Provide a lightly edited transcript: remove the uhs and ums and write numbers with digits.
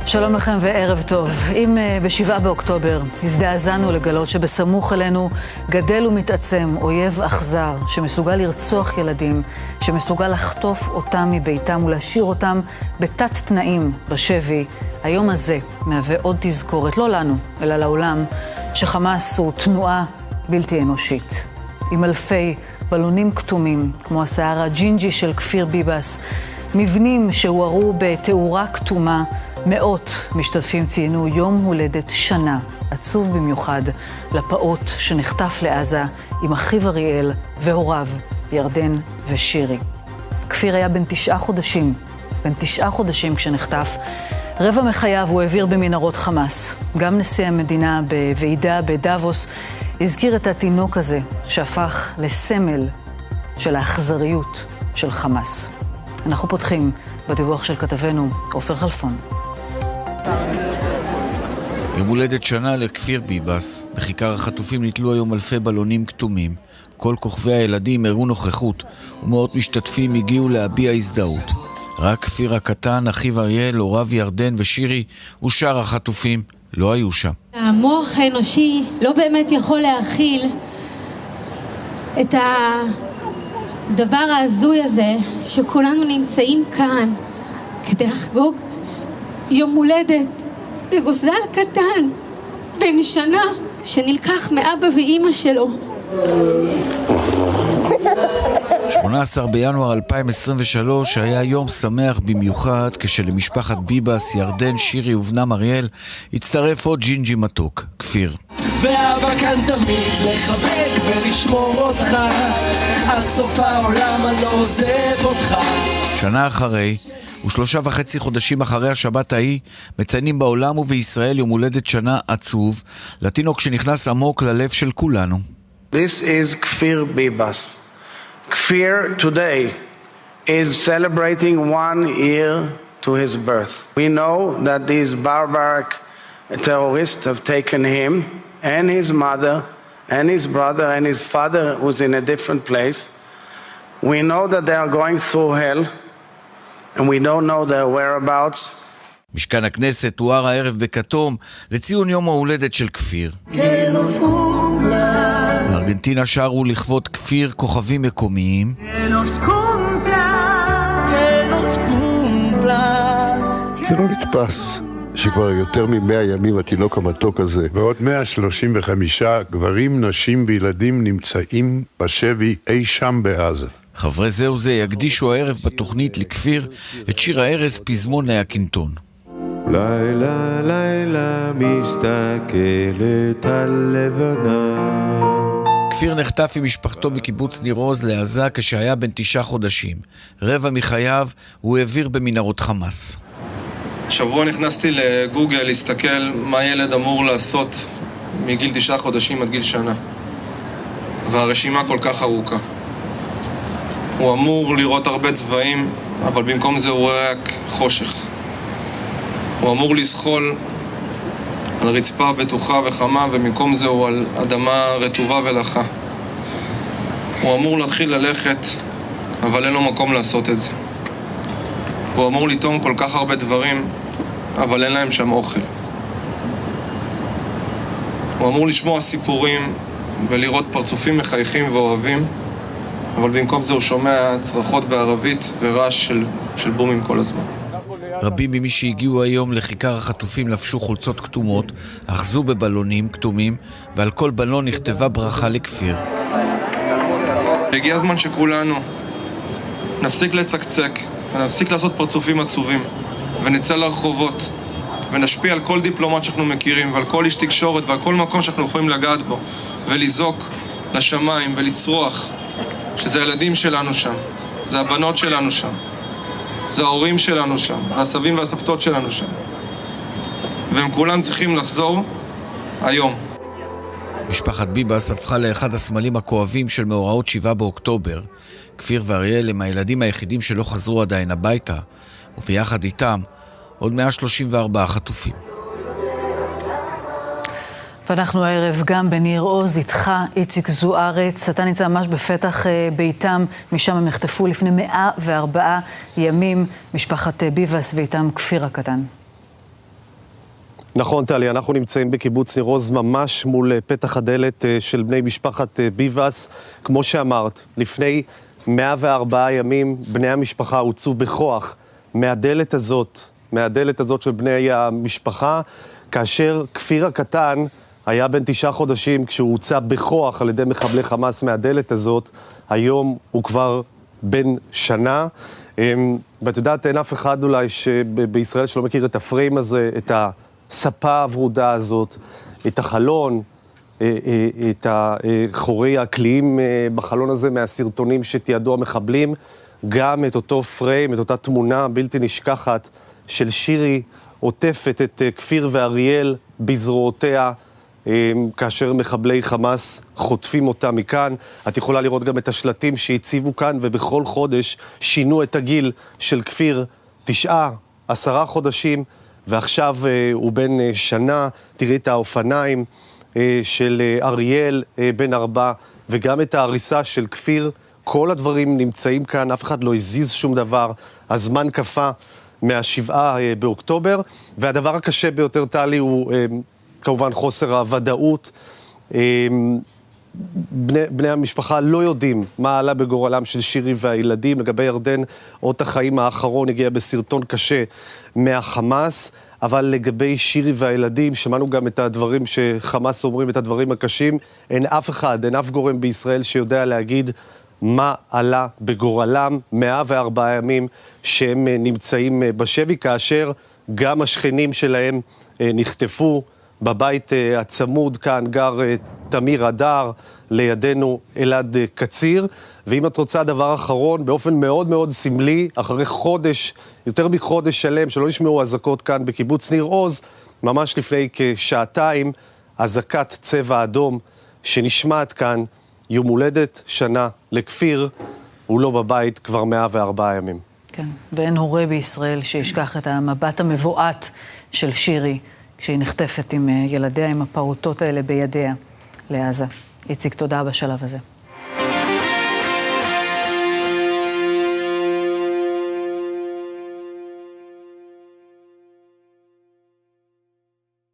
שלום לכם וערב טוב. אם ב7 באוקטובר הזדעזענו לגלות שבסמוך אלינו גדל ומתעצם אויב אכזר שמסוגל לרצוח ילדים, שמסוגל לחטוף אותם מביתם ולהשאיר אותם בתת תנאים בשבי, היום הזה מהווה עוד תזכורת, לא לנו, אלא לעולם, שחמאס הוא תנועה בלתי אנושית. עם אלפי בלונים כתומים, כמו הסער הג'ינג'י של כפיר ביבס, מבנים שהוארו בתאורה כתומה, מאות משתתפים ציינו יום הולדת שנה, עצוב במיוחד, לפעוט שנחטף לעזה עם אחיו אריאל והוריו, ירדן ושירי. כפיר היה בן 9 חודשים כשנחטף. רבע מחייו הוא העביר במנהרות חמאס. גם נשיא המדינה בוועידה בדאבוס הזכיר את התינוק הזה, שהפך לסמל של האכזריות של חמאס. אנחנו פותחים בדיווח של כתבנו עופר חלפון. יום הולדת שנה לכפיר ביבס. בכיכר החטופים נתלו היום אלפי בלונים כתומים. כל כוכבי הילדים הראו נוכחות, ומאות משתתפים הגיעו להביע הזדהות. רק כפיר הקטן, אחיו אריאל, הוריו ירדן ושירי ושאר החטופים לא היו שם. המוח האנושי לא באמת יכול להכיל את הדבר ההזוי הזה שכולנו נמצאים כאן כדי לחגוג יום הולדת לגוזל קטן בן שנה שנלקח מאבא ואימא שלו. 18 בינואר 2023 היה יום שמח במיוחד כשלמשפחת ביבס, ירדן, שירי ובנם אריאל הצטרף עוד ג'ינג'י מתוק, כפיר. ואבא כאן תמיד לחבק ולשמור אותך עד סוף העולם, אני לא עוזב אותך. שנה אחרי ו3.5 חודשים אחרי השבת ההיא מציינים בעולם ובישראל יום הולדת שנה עצוב לתינוק שנכנס עמוק ללב של כולנו. This is Kfir Bibas. Kfir today is celebrating 1 year to his birth. We know that these barbaric terrorists have taken him and his mother and his brother and his father who's in a different place. We know that they are going through hell and we don't know their whereabouts. משכן הכנסת הואר הערב בכתום לציון יום ההולדת של כפיר. בארגנטינה שרו לכבוד כפיר כוכבים מקומיים. זה לא נתפס שכבר יותר מ100 ימים התינוק המתוק הזה ועוד 135 גברים, נשים וילדים נמצאים בשבי אי שם בעזה. חברי זהו זה יקדישו הערב בתוכנית לכפיר את שיר הערס פזמון הקינטון. לילה לילה מסתכלת על לבנה. כפיר נחטף עם משפחתו מקיבוץ ניר עוז לעזה כשהיה בן 9 חודשים. רבע מחייו הוא העביר במנהרות חמאס. שבוע נכנסתי לגוגל להסתכל מה ילד אמור לעשות מגיל 9 חודשים עד גיל שנה. והרשימה כל כך ארוכה. הוא אמור לראות הרבה צבעים, אבל במקום זה הוא רואה רק חושך. הוא אמור לזחול על רצפה בטוחה וחמה, ובמקום זה הוא על אדמה רטובה ולחה. הוא אמור להתחיל ללכת, אבל אין לו מקום לעשות את זה. הוא אמור לטעום כל כך הרבה דברים, אבל אין להם שם אוכל. הוא אמור לשמוע סיפורים ולראות פרצופים מחייכים ואוהבים, אבל במקום זה הוא שומע צרחות בערבית ורעש של בומים כל הזמן. רבים ממי שהגיעו היום לכיכר החטופים לבשו חולצות כתומות, אחזו בבלונים כתומים, ועל כל בלון נכתבה ברכה לכפיר. הגיע הזמן שכולנו נפסיק לצקצק, ונפסיק לעשות פרצופים עצובים, ונצא לרחובות, ונשפיע על כל דיפלומט שאנחנו מכירים, ועל כל איש תקשורת, ועל כל מקום שאנחנו יכולים לגעת בו, ולזעוק לשמיים ולצרוח, שזה הילדים שלנו שם, זה הבנות שלנו שם. זה ההורים שלנו שם, והסבים והסבתות שלנו שם. והם כולם צריכים לחזור היום. משפחת ביבס הפכה לאחד הסמלים הכואבים של מאורעות 7 באוקטובר. כפיר ואריאל הם הילדים היחידים שלא חזרו עדיין הביתה, וביחד איתם עוד 134 חטופים. ואנחנו הערב גם בניר עוז, איתך איציק זוארץ. אתה נמצא ממש בפתח ביתם, משם הם נחטפו לפני 104 ימים, משפחת ביבס ואיתם כפיר הקטן. נכון, טלי, אנחנו נמצאים בקיבוץ ניר עוז ממש מול פתח הדלת של בני משפחת ביבס. כמו שאמרת, לפני 104 ימים בני המשפחה הוצאו בכוח מהדלת הזאת של בני המשפחה, כאשר כפיר הקטן היה בן 9 חודשים כשהוא הוצא בכוח על ידי מחבלי חמאס מהדלת הזאת. היום הוא כבר בן שנה. ואת יודעת, אין אף אחד אולי בישראל שלא מכיר את הפריים הזה, את הספה הוורודה הזאת, את החלון, את החורי הקליעים בחלון הזה מהסרטונים שתיעדו המחבלים, גם את אותו פריים, את אותה תמונה בלתי נשכחת של שירי עוטפת את כפיר ואריאל בזרועותיה, כאשר מחבלי חמאס חוטפים אותה מכאן. את יכולה לראות גם את השלטים שהציבו כאן, ובכל חודש שינו את הגיל של כפיר, 9, 10 חודשים, ועכשיו הוא בן שנה. תראי את האופניים של אריאל בן 4, וגם את ההריסה של כפיר. כל הדברים נמצאים כאן, אף אחד לא הזיז שום דבר. הזמן קפא מה7 באוקטובר, והדבר הקשה ביותר, טלי, הוא כמובן חוסר הוודאות. בני המשפחה לא יודעים מה עלה בגורלם של שירי והילדים. לגבי ירדן, אות החיים האחרון הגיע בסרטון קשה מהחמאס, אבל לגבי שירי והילדים, שמענו גם את הדברים שחמאס אומרים, את הדברים הקשים. אין אף אחד, אין אף גורם בישראל שיודע להגיד מה עלה בגורלם. 104 ימים שהם נמצאים בשבי, כאשר גם השכנים שלהם נחטפו. בבית הצמוד כאן גר תמיר אדר, לידינו אלעד קציר. ואם את רוצה דבר אחרון, באופן מאוד מאוד סמלי, אחרי חודש, יותר מחודש שלם, שלא נשמעו אזעקות כאן בקיבוץ ניר עוז, ממש לפני כשעתיים, אזעקת צבע אדום שנשמעת כאן. יום הולדת שנה לכפיר, הוא לא בבית כבר 104 ימים. כן, ואין הורה בישראל שישכח את המבט המבועת של שירי, כשהיא נחטפת עם ילדיה, עם הפעוטות האלה בידיה לעזה. איציק, תודה בשלב הזה.